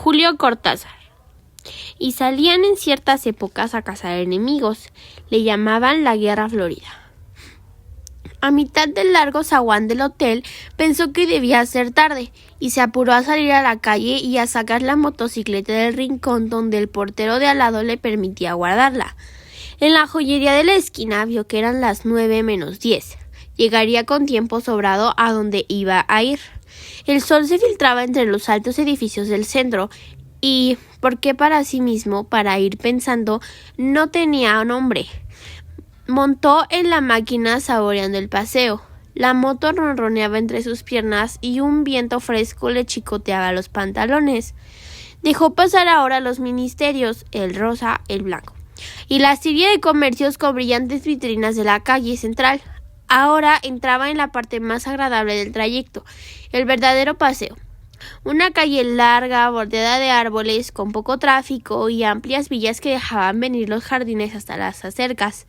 Julio Cortázar. Y salían en ciertas épocas a cazar enemigos. Le llamaban la Guerra Florida. A mitad del largo zaguán del hotel pensó que debía ser tarde y se apuró a salir a la calle y a sacar la motocicleta del rincón donde el portero de al lado le permitía guardarla. En la joyería de la esquina vio que eran las 9:10. Llegaría con tiempo sobrado a donde iba a ir. El sol se filtraba entre los altos edificios del centro y, porque para sí mismo, para ir pensando, no tenía nombre. Montó en la máquina saboreando el paseo. La moto ronroneaba entre sus piernas y un viento fresco le chicoteaba los pantalones. Dejó pasar ahora los ministerios, el rosa, el blanco, y la serie de comercios con brillantes vitrinas de la calle central. Ahora entraba en la parte más agradable del trayecto, el verdadero paseo. Una calle larga, bordeada de árboles, con poco tráfico y amplias villas que dejaban venir los jardines hasta las acercas,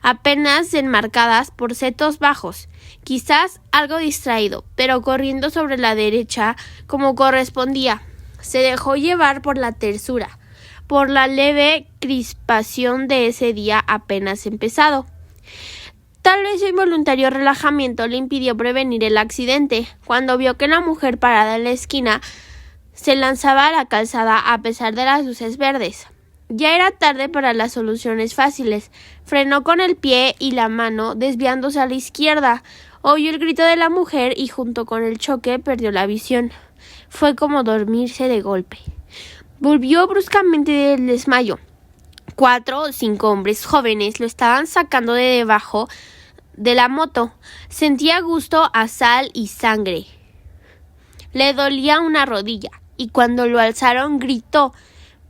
apenas enmarcadas por setos bajos, quizás algo distraído, pero corriendo sobre la derecha como correspondía. Se dejó llevar por la tersura, por la leve crispación de ese día apenas empezado. Tal vez su involuntario relajamiento le impidió prevenir el accidente, cuando vio que la mujer parada en la esquina se lanzaba a la calzada a pesar de las luces verdes. Ya era tarde para las soluciones fáciles. Frenó con el pie y la mano, desviándose a la izquierda. Oyó el grito de la mujer y junto con el choque perdió la visión. Fue como dormirse de golpe. Volvió bruscamente del desmayo. 4 o 5 hombres jóvenes lo estaban sacando de debajo de la moto. Sentía gusto a sal y sangre. Le dolía una rodilla y cuando lo alzaron gritó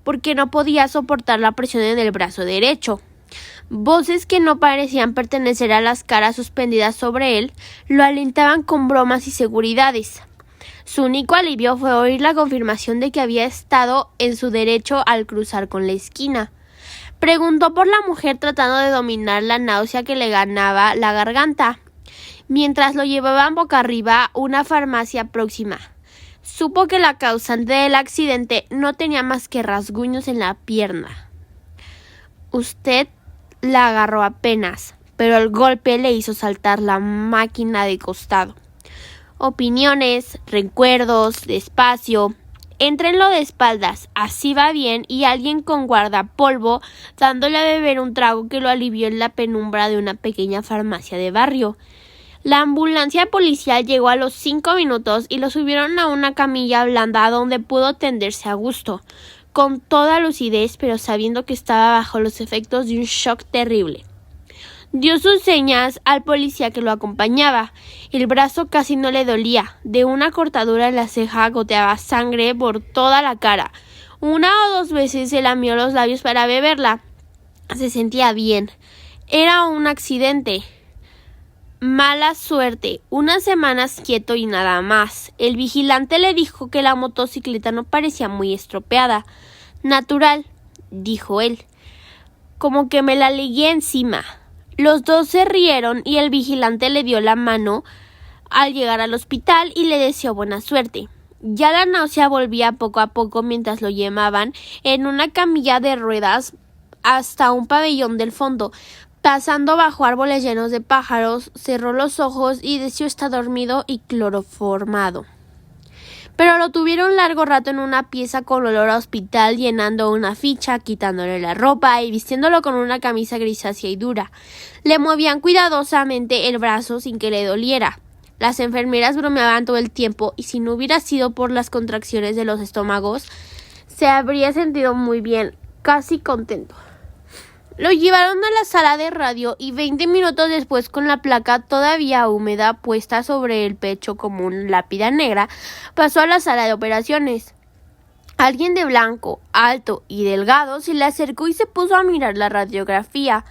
porque no podía soportar la presión en el brazo derecho. Voces que no parecían pertenecer a las caras suspendidas sobre él lo alentaban con bromas y seguridades. Su único alivio fue oír la confirmación de que había estado en su derecho al cruzar con la esquina. Preguntó por la mujer tratando de dominar la náusea que le ganaba la garganta, mientras lo llevaban boca arriba a una farmacia próxima. Supo que la causante del accidente no tenía más que rasguños en la pierna. Usted la agarró apenas, pero el golpe le hizo saltar la máquina de costado. Opiniones, recuerdos, despacio. Éntrenlo de espaldas, así va bien, y alguien con guardapolvo dándole a beber un trago que lo alivió en la penumbra de una pequeña farmacia de barrio. La ambulancia policial llegó a los 5 minutos y lo subieron a una camilla blanda donde pudo tenderse a gusto, con toda lucidez, pero sabiendo que estaba bajo los efectos de un shock terrible. Dio sus señas al policía que lo acompañaba. El brazo casi no le dolía. De una cortadura en la ceja goteaba sangre por toda la cara. 1 o 2 veces se lamió los labios para beberla. Se sentía bien. Era un accidente. Mala suerte. Unas semanas quieto y nada más. El vigilante le dijo que la motocicleta no parecía muy estropeada. Natural, dijo él. Como que me la ligué encima. Los dos se rieron y el vigilante le dio la mano al llegar al hospital y le deseó buena suerte. Ya la náusea volvía poco a poco mientras lo llevaban en una camilla de ruedas hasta un pabellón del fondo. Pasando bajo árboles llenos de pájaros, cerró los ojos y deseó estar dormido y cloroformado. Pero lo tuvieron largo rato en una pieza con olor a hospital, llenando una ficha, quitándole la ropa y vistiéndolo con una camisa grisácea y dura. Le movían cuidadosamente el brazo sin que le doliera. Las enfermeras bromeaban todo el tiempo y si no hubiera sido por las contracciones de los estómagos, se habría sentido muy bien, casi contento. Lo llevaron a la sala de radio y 20 minutos después, con la placa todavía húmeda puesta sobre el pecho como una lápida negra, pasó a la sala de operaciones. Alguien de blanco, alto y delgado se le acercó y se puso a mirar la radiografía.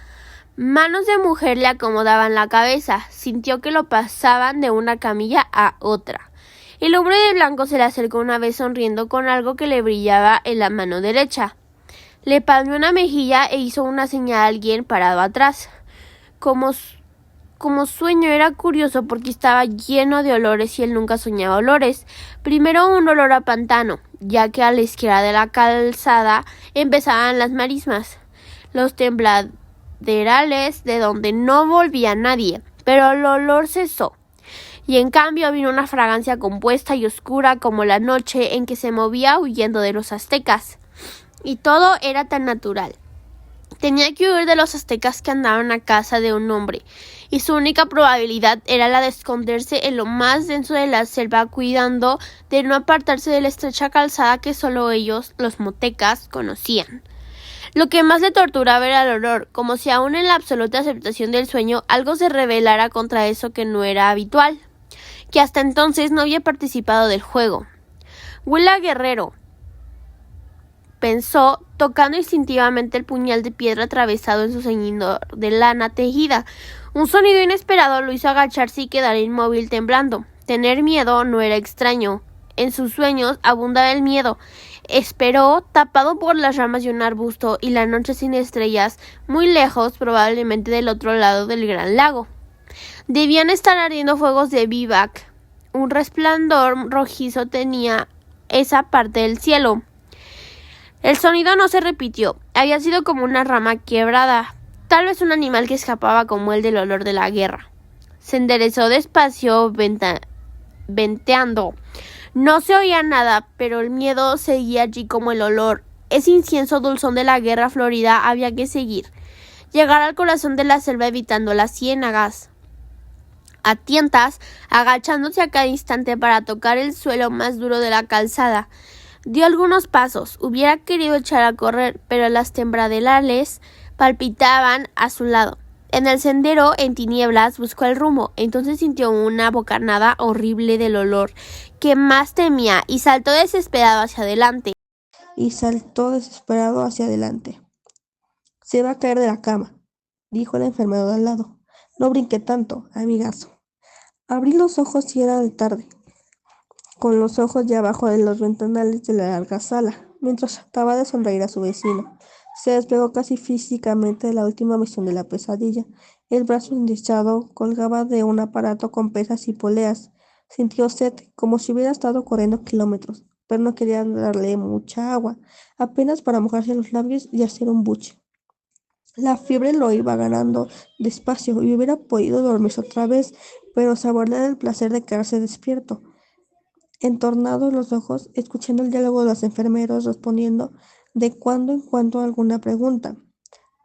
Manos de mujer le acomodaban la cabeza. Sintió que lo pasaban de una camilla a otra. El hombre de blanco se le acercó una vez sonriendo con algo que le brillaba en la mano derecha. Le palmeó una mejilla e hizo una señal a alguien parado atrás, como como sueño era curioso porque estaba lleno de olores y él nunca soñaba olores. Primero un olor a pantano, ya que a la izquierda de la calzada empezaban las marismas, los tembladerales de donde no volvía nadie, pero el olor cesó. Y en cambio vino una fragancia compuesta y oscura como la noche en que se movía huyendo de los aztecas. Y todo era tan natural. Tenía que huir de los aztecas que andaban a casa de un hombre, y su única probabilidad era la de esconderse en lo más denso de la selva, cuidando de no apartarse de la estrecha calzada que solo ellos, los motecas, conocían. Lo que más le torturaba era el olor, como si aún en la absoluta aceptación del sueño algo se rebelara contra eso que no era habitual, que hasta entonces no había participado del juego. Huela Guerrero, pensó, tocando instintivamente el puñal de piedra atravesado en su ceñidor de lana tejida. Un sonido inesperado lo hizo agacharse y quedar inmóvil temblando. Tener miedo no era extraño. En sus sueños abundaba el miedo. Esperó, tapado por las ramas de un arbusto y la noche sin estrellas, muy lejos, probablemente del otro lado del gran lago. Debían estar ardiendo fuegos de vivac. Un resplandor rojizo tenía esa parte del cielo. El sonido no se repitió. Había sido como una rama quebrada, tal vez un animal que escapaba como él del olor de la guerra. Se enderezó despacio, venteando. No se oía nada, pero el miedo seguía allí como el olor. Ese incienso dulzón de la guerra florida había que seguir. Llegar al corazón de la selva evitando las ciénagas. A tientas, agachándose a cada instante para tocar el suelo más duro de la calzada. Dio algunos pasos. Hubiera querido echar a correr, pero las tembladerales palpitaban a su lado. En el sendero, en tinieblas, buscó el rumbo. Entonces sintió una bocanada horrible del olor que más temía y saltó desesperado hacia adelante. Se va a caer de la cama, dijo el enfermero de al lado. No brinque tanto, amigazo. Abrí los ojos y era de tarde, con los ojos ya abajo de los ventanales de la larga sala, mientras trataba de sonreír a su vecino. Se despegó casi físicamente de la última visión de la pesadilla. El brazo enyesado colgaba de un aparato con pesas y poleas. Sintió sed, como si hubiera estado corriendo kilómetros, pero no quería darle mucha agua, apenas para mojarse los labios y hacer un buche. La fiebre lo iba ganando despacio y hubiera podido dormirse otra vez, pero saborear el placer de quedarse despierto. Entornados los ojos, escuchando el diálogo de los enfermeros, respondiendo de cuando en cuando a alguna pregunta.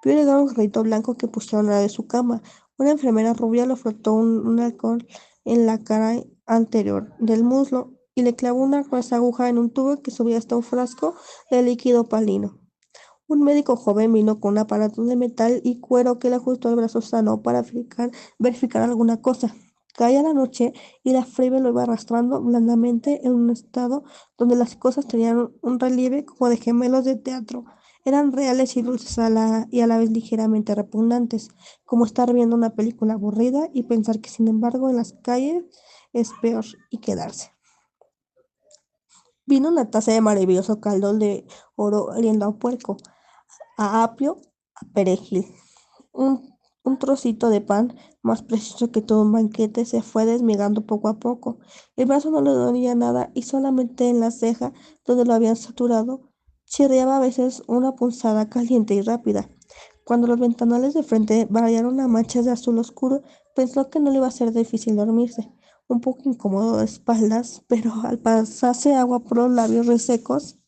Vio llegar un jarrito blanco que pusieron al lado de su cama. Una enfermera rubia le frotó un alcohol en la cara anterior del muslo y le clavó una gruesa aguja en un tubo que subía hasta un frasco de líquido palino. Un médico joven vino con un aparato de metal y cuero que le ajustó el brazo sano para verificar alguna cosa. Caía la noche y la fiebre lo iba arrastrando blandamente en un estado donde las cosas tenían un relieve como de gemelos de teatro. Eran reales y dulces y a la vez ligeramente repugnantes, como estar viendo una película aburrida y pensar que sin embargo en las calles es peor y quedarse. Vino una taza de maravilloso caldo de oro oliendo a puerco, a apio, a perejil. Un, un trocito de pan, más precioso que todo un banquete, se fue desmigando poco a poco. El brazo no le dolía nada y solamente en la ceja, donde lo habían saturado, chirriaba a veces una punzada caliente y rápida. Cuando los ventanales de frente variaron a manchas de azul oscuro, pensó que no le iba a ser difícil dormirse. Un poco incómodo de espaldas, pero al pasarse agua por los labios resecos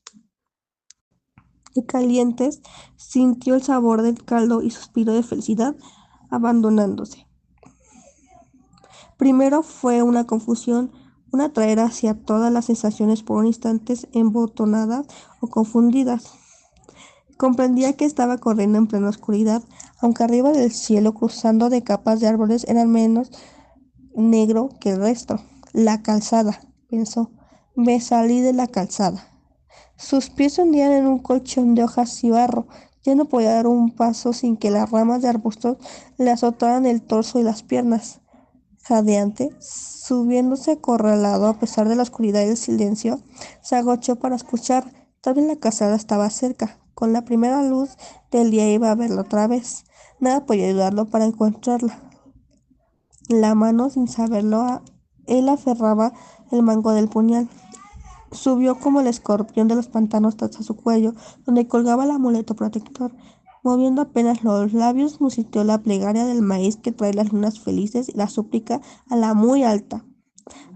y calientes, sintió el sabor del caldo y suspiró de felicidad, abandonándose. Primero fue una confusión, un atraer hacia todas las sensaciones por un instante embotonadas o confundidas. Comprendía que estaba corriendo en plena oscuridad, aunque arriba del cielo, cruzando de capas de árboles, era menos negro que el resto. La calzada, pensó. Me salí de la calzada. Sus pies se hundían en un colchón de hojas y barro. Ya no podía dar un paso sin que las ramas de arbustos le azotaran el torso y las piernas. Jadeante, subiéndose acorralado a pesar de la oscuridad y el silencio, se agachó para escuchar. Tal vez la casada estaba cerca. Con la primera luz del día iba a verla otra vez. Nada podía ayudarlo para encontrarla. la mano sin saberlo. Él aferraba el mango del puñal. Subió como el escorpión de los pantanos hasta su cuello, donde colgaba el amuleto protector. Moviendo apenas los labios, musitó la plegaria del maíz que trae las lunas felices y la súplica a la muy alta,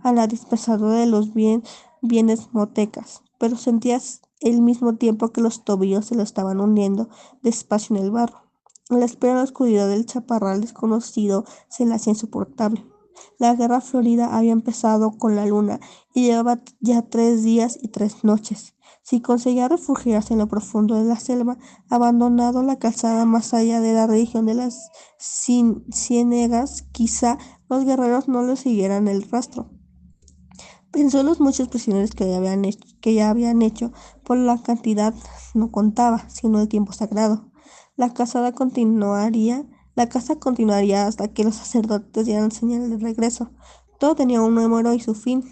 a la dispensadora de los bienes motecas. Pero sentías al mismo tiempo que los tobillos se lo estaban hundiendo despacio en el barro. La espera en la oscuridad del chaparral desconocido se le hacía insoportable. La guerra florida había empezado con la luna y llevaba ya 3 días y 3 noches. Si conseguía refugiarse en lo profundo de la selva, abandonado la calzada más allá de la región de las ciénegas, quizá los guerreros no le siguieran el rastro. Pensó en los muchos prisioneros que ya habían hecho, por la cantidad no contaba, sino el tiempo sagrado. La casada continuaría, la casa continuaría hasta que los sacerdotes dieran señal de regreso. Todo tenía un número y su fin,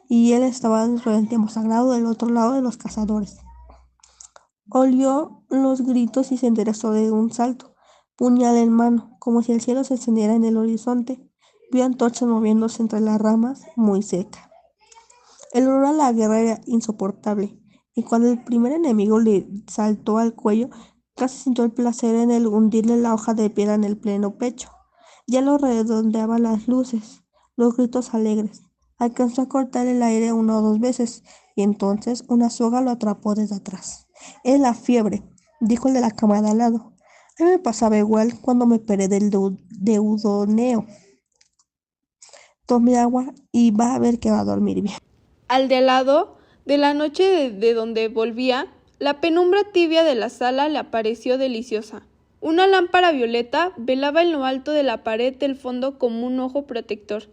y él estaba dentro del tiempo sagrado del otro lado de los cazadores. Olió los gritos y se enderezó de un salto, puñal en mano, como si el cielo se encendiera en el horizonte. Vio antorchas moviéndose entre las ramas, muy cerca. El olor a la guerra era insoportable, y cuando el primer enemigo le saltó al cuello, casi sintió el placer en el hundirle la hoja de piedra en el pleno pecho. Ya lo redondeaban las luces, los gritos alegres. Alcanzó a cortar el aire 1 o 2 veces, y entonces una soga lo atrapó desde atrás. Es la fiebre, dijo el de la cama de al lado. A mí me pasaba igual cuando me operé del deudoneo. Tome agua y va a ver que va a dormir bien. Al de al lado, de la noche de donde volvía, la penumbra tibia de la sala le pareció deliciosa. Una lámpara violeta velaba en lo alto de la pared del fondo como un ojo protector.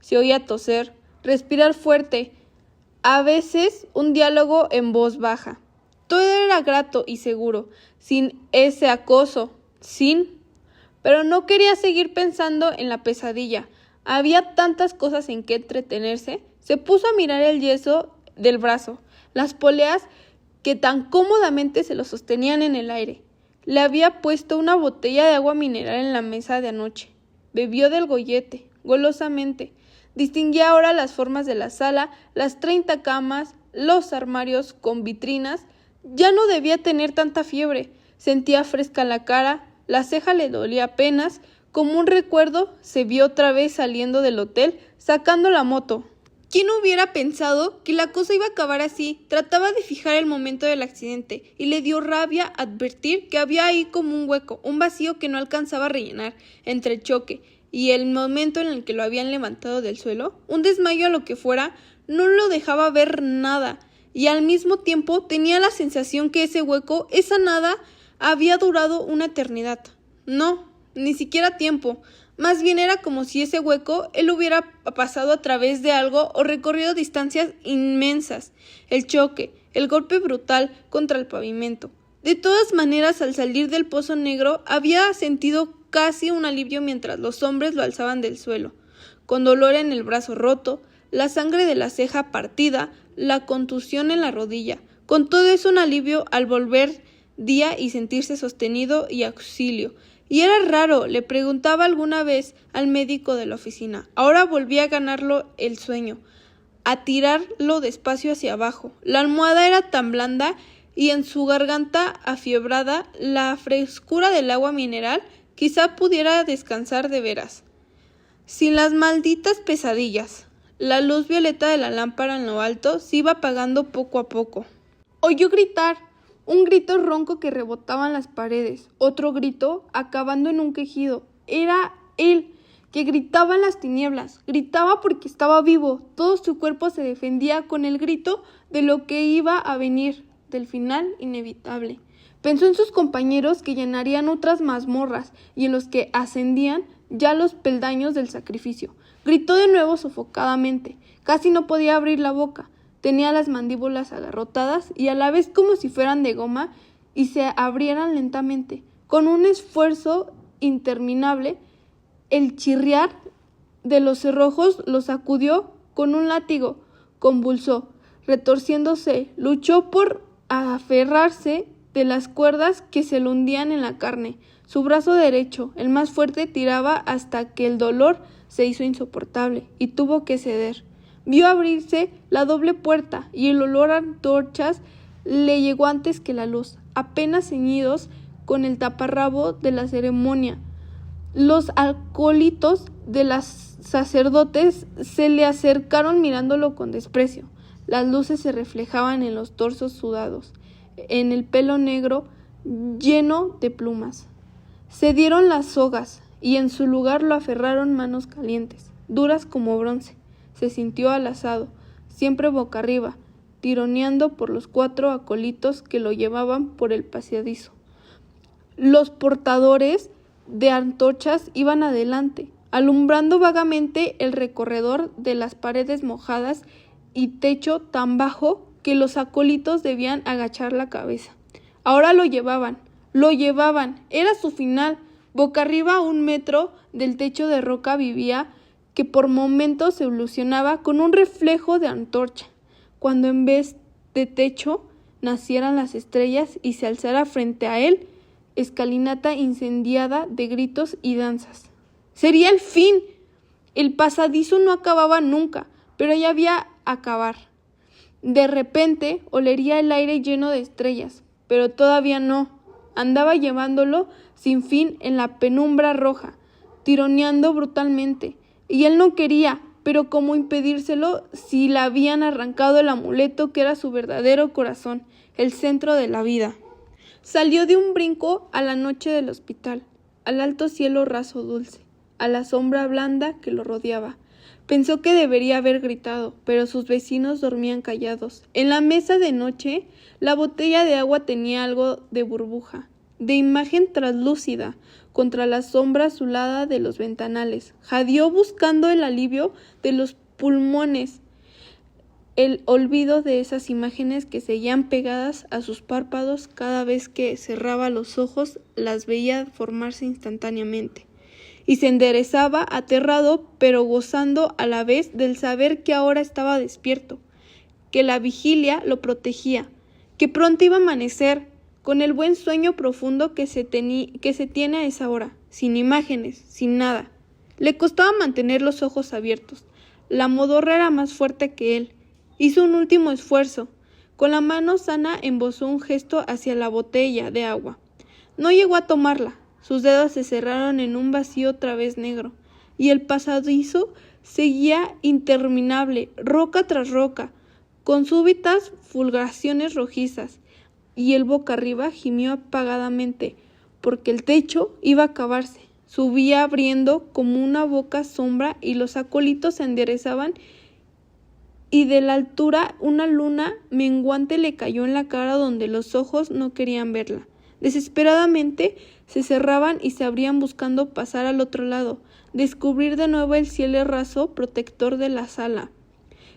Se oía toser, respirar fuerte, a veces un diálogo en voz baja. Todo era grato y seguro, sin ese acoso, pero no quería seguir pensando en la pesadilla. Había tantas cosas en que entretenerse. Se puso a mirar el yeso del brazo, las poleas que tan cómodamente se lo sostenían en el aire. Le había puesto una botella de agua mineral en la mesa de anoche. Bebió del gollete, golosamente. Distinguía ahora las formas de la sala, las 30 camas, los armarios con vitrinas. Ya no debía tener tanta fiebre. Sentía fresca la cara, la ceja le dolía apenas. Como un recuerdo, se vio otra vez saliendo del hotel, sacando la moto. ¿Quién hubiera pensado que la cosa iba a acabar así? Trataba de fijar el momento del accidente y le dio rabia advertir que había ahí como un hueco, un vacío que no alcanzaba a rellenar entre el choque y el momento en el que lo habían levantado del suelo. Un desmayo a lo que fuera no lo dejaba ver nada y al mismo tiempo tenía la sensación que ese hueco, esa nada, había durado una eternidad. No, ni siquiera tiempo. Más bien era como si ese hueco él hubiera pasado a través de algo o recorrido distancias inmensas. El choque, el golpe brutal contra el pavimento. De todas maneras, al salir del pozo negro, había sentido casi un alivio mientras los hombres lo alzaban del suelo, con dolor en el brazo roto, la sangre de la ceja partida, la contusión en la rodilla. Con todo eso un alivio al volver día y sentirse sostenido y auxilio. Y era raro, le preguntaba alguna vez al médico de la oficina. Ahora volvía a ganarlo el sueño, a tirarlo despacio hacia abajo. La almohada era tan blanda y en su garganta afiebrada la frescura del agua mineral, quizá pudiera descansar de veras. Sin las malditas pesadillas. La luz violeta de la lámpara en lo alto se iba apagando poco a poco. Oyó gritar. Un grito ronco que rebotaba en las paredes, otro grito acabando en un quejido. Era él, que gritaba en las tinieblas. Gritaba porque estaba vivo. Todo su cuerpo se defendía con el grito de lo que iba a venir, del final inevitable. Pensó en sus compañeros que llenarían otras mazmorras y en los que ascendían ya los peldaños del sacrificio. Gritó de nuevo sofocadamente. Casi no podía abrir la boca. Tenía las mandíbulas agarrotadas y a la vez como si fueran de goma y se abrieran lentamente. Con un esfuerzo interminable, el chirriar de los cerrojos lo sacudió con un látigo, convulsó, retorciéndose, luchó por aferrarse de las cuerdas que se le hundían en la carne. Su brazo derecho, el más fuerte, tiraba hasta que el dolor se hizo insoportable y tuvo que ceder. Vio abrirse la doble puerta y el olor a antorchas le llegó antes que la luz. Apenas ceñidos con el taparrabo de la ceremonia, los acólitos de los sacerdotes se le acercaron mirándolo con desprecio. Las luces se reflejaban en los torsos sudados, en el pelo negro lleno de plumas. Se dieron las sogas y en su lugar lo aferraron manos calientes, duras como bronce. Se sintió alazado, siempre boca arriba, tironeando por los 4 acólitos que lo llevaban por el pasadizo. Los portadores de antorchas iban adelante, alumbrando vagamente el recorredor de las paredes mojadas y techo tan bajo que los acólitos debían agachar la cabeza. Ahora lo llevaban, era su final. Boca arriba a 1 metro del techo de roca vivía, que por momentos se ilusionaba con un reflejo de antorcha, cuando en vez de techo nacieran las estrellas y se alzara frente a él escalinata incendiada de gritos y danzas. Sería el fin. El pasadizo no acababa nunca, pero ya había acabar. De repente olería el aire lleno de estrellas, pero todavía no. Andaba llevándolo sin fin en la penumbra roja, tironeando brutalmente, y él no quería, pero cómo impedírselo si le habían arrancado el amuleto que era su verdadero corazón, el centro de la vida. Salió de un brinco a la noche del hospital, al alto cielo raso dulce, a la sombra blanda que lo rodeaba. Pensó que debería haber gritado, pero sus vecinos dormían callados. En la mesa de noche, la botella de agua tenía algo de burbuja, de imagen translúcida, contra la sombra azulada de los ventanales. Jadeó buscando el alivio de los pulmones, el olvido de esas imágenes que seguían pegadas a sus párpados. Cada vez que cerraba los ojos, las veía formarse instantáneamente. Y se enderezaba aterrado, pero gozando a la vez del saber que ahora estaba despierto, que la vigilia lo protegía, que pronto iba a amanecer, con el buen sueño profundo que se tiene a esa hora, sin imágenes, sin nada. Le costaba mantener los ojos abiertos. La modorra era más fuerte que él. Hizo un último esfuerzo. Con la mano sana embozó un gesto hacia la botella de agua. No llegó a tomarla. Sus dedos se cerraron en un vacío otra vez negro, y el pasadizo seguía interminable, roca tras roca, con súbitas fulguraciones rojizas, y él boca arriba gimió apagadamente, porque el techo iba a acabarse. Subía abriendo como una boca sombra y los acólitos se enderezaban, y de la altura una luna menguante le cayó en la cara donde los ojos no querían verla. Desesperadamente se cerraban y se abrían buscando pasar al otro lado, descubrir de nuevo el cielo raso protector de la sala.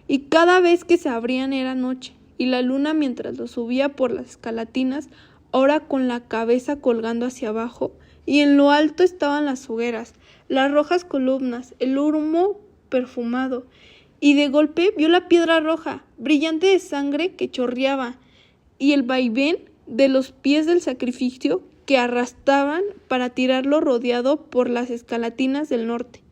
Y cada vez que se abrían era noche, y la luna mientras lo subía por las escalatinas, ahora con la cabeza colgando hacia abajo, y en lo alto estaban las hogueras, las rojas columnas, el humo perfumado, y de golpe vio la piedra roja, brillante de sangre que chorreaba, y el vaivén de los pies del sacrificio que arrastraban para tirarlo rodeado por las escalatinas del norte.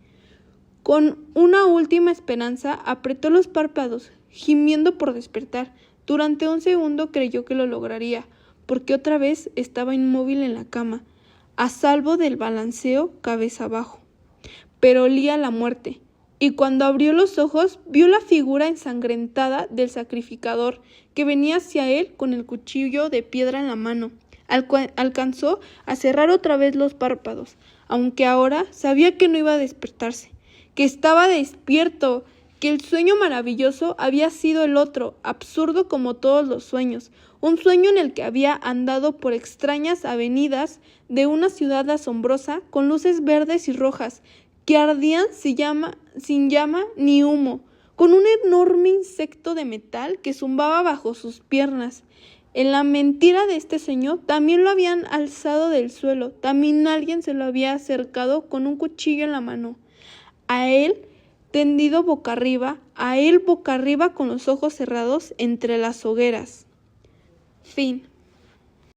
Con una última esperanza apretó los párpados, gimiendo por despertar. Durante un segundo creyó que lo lograría, porque otra vez estaba inmóvil en la cama, a salvo del balanceo cabeza abajo. Pero olía la muerte, y cuando abrió los ojos vio la figura ensangrentada del sacrificador que venía hacia él con el cuchillo de piedra en la mano. Alcanzó a cerrar otra vez los párpados, aunque ahora sabía que no iba a despertarse, que estaba despierto, que el sueño maravilloso había sido el otro, absurdo como todos los sueños, un sueño en el que había andado por extrañas avenidas de una ciudad asombrosa con luces verdes y rojas que ardían sin llama ni humo, con un enorme insecto de metal que zumbaba bajo sus piernas. En la mentira de este sueño también lo habían alzado del suelo, también alguien se lo había acercado con un cuchillo en la mano. A él tendido boca arriba con los ojos cerrados entre las hogueras. Fin.